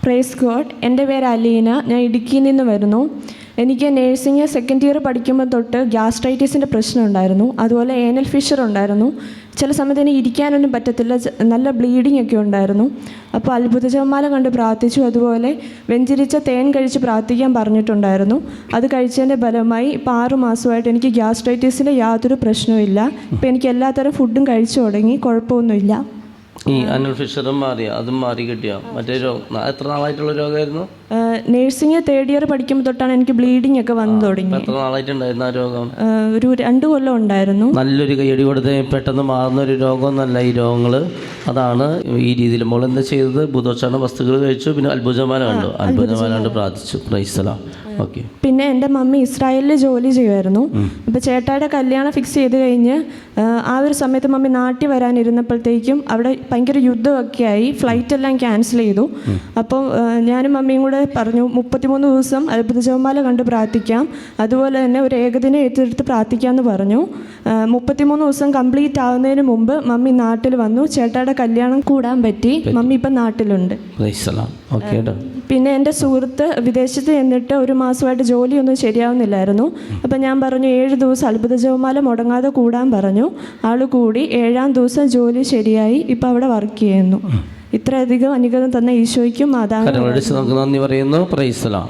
Praise God. എൻ്റെ പേര് അലീന. ഞാൻ ഇടുക്കിയിൽ നിന്ന് വരുന്നു. എനിക്ക് നേഴ്സിംഗ് സെക്കൻഡ് ഇയർ പഠിക്കുമ്പോൾ തൊട്ട് ഗ്യാസ്ട്രൈറ്റിസിൻ്റെ പ്രശ്നം ഉണ്ടായിരുന്നു. അതുപോലെ ഏനൽ ഫിഷർ ഉണ്ടായിരുന്നു. ചില സമയത്ത് എനിക്ക് ഇരിക്കാനൊന്നും പറ്റത്തില്ല. നല്ല ബ്ലീഡിങ് ഒക്കെ ഉണ്ടായിരുന്നു. അപ്പോൾ അത്ഭുത ജപമാല കണ്ട് പ്രാർത്ഥിച്ചു. അതുപോലെ വെഞ്ചരിച്ച തേൻ കഴിച്ച് പ്രാർത്ഥിക്കാൻ പറഞ്ഞിട്ടുണ്ടായിരുന്നു. അത് കഴിച്ചതിൻ്റെ ഫലമായി ഇപ്പോൾ 6 മാസമായിട്ട് എനിക്ക് ഗ്യാസ്ട്രൈറ്റിസിൻ്റെ യാതൊരു പ്രശ്നവുമില്ല. ഇപ്പോൾ എനിക്ക് എല്ലാത്തരം ഫുഡും കഴിച്ചു തുടങ്ങി, കുഴപ്പമൊന്നുമില്ല. ഈ അനൽ ഫിഷറും മാറിയ അതും മാറി കിട്ടിയ മറ്റേ രോഗം എത്ര നാളായിട്ടുള്ള രോഗമായിരുന്നു? നേഴ്സിംഗ് തേർഡ് ഇയർ പഠിക്കുമ്പോൾ തൊട്ടാണ് എനിക്ക് ബ്ലീഡിങ് ഒക്കെ വന്നു തുടങ്ങി. എത്ര നാളായിട്ടുണ്ടായിരുന്നു ആ രോഗം? ഒരു 2 കൊല്ലം ഉണ്ടായിരുന്നു. നല്ലൊരു കൈയടി കൊടുത്ത് പെട്ടെന്ന് മാറുന്ന ഒരു രോഗമൊന്നല്ല ഈ രോഗങ്ങൾ. അതാണ് ഈ രീതിയിൽ മോൾ എന്താ ചെയ്തത്? ബുധോച്ചാരണ വസ്തുക്കൾ കഴിച്ചു, പിന്നെ അത്ഭുതമാല കണ്ടു. അത്ഭുതമാല കണ്ട് പ്രാർത്ഥിച്ചു. Praise the Lord. ഓക്കെ. പിന്നെ എൻ്റെ മമ്മി ഇസ്രായേലിൽ ജോലി ചെയ്യുമായിരുന്നു. അപ്പോൾ ചേട്ടായുടെ കല്യാണം ഫിക്സ് ചെയ്ത് കഴിഞ്ഞ് ആ ഒരു സമയത്ത് മമ്മി നാട്ടിൽ വരാനിരുന്നപ്പോഴത്തേക്കും അവിടെ ഭയങ്കര യുദ്ധമൊക്കെ ആയി. ഫ്ലൈറ്റ് എല്ലാം ക്യാൻസൽ ചെയ്തു. അപ്പം ഞാനും മമ്മിയും കൂടെ പറഞ്ഞു 33 ദിവസം അത്ഭുത ജപമാല കണ്ട് പ്രാർത്ഥിക്കാം, അതുപോലെ തന്നെ ഒരു ഏകദിനം ഏറ്റെടുത്ത് പ്രാർത്ഥിക്കാമെന്ന് പറഞ്ഞു. 33 ദിവസം കംപ്ലീറ്റ് ആവുന്നതിന് മുമ്പ് മമ്മി നാട്ടിൽ വന്നു. ചേട്ടായുടെ കല്യാണം കൂടാൻ പറ്റി. മമ്മി ഇപ്പം നാട്ടിലുണ്ട്. പിന്നെ എൻ്റെ സുഹൃത്ത് വിദേശത്ത് ചെന്നിട്ട് 1 മാസമായിട്ട് ജോലിയൊന്നും ശരിയാവുന്നില്ലായിരുന്നു. അപ്പം ഞാൻ പറഞ്ഞു 7 ദിവസം അത്ഭുത ജപമാല മുടങ്ങാതെ കൂടാൻ പറഞ്ഞു. ആൾ കൂടി 7-ാം ദിവസം ജോലി ശരിയായി. ഇപ്പം അവിടെ വർക്ക് ചെയ്യുന്നു. ഇത്രയധികം അനുഗ്രഹം തന്ന ഈശോയ്ക്കും മാതാവിനും നന്ദി പറയുന്നു. Praise the Lord.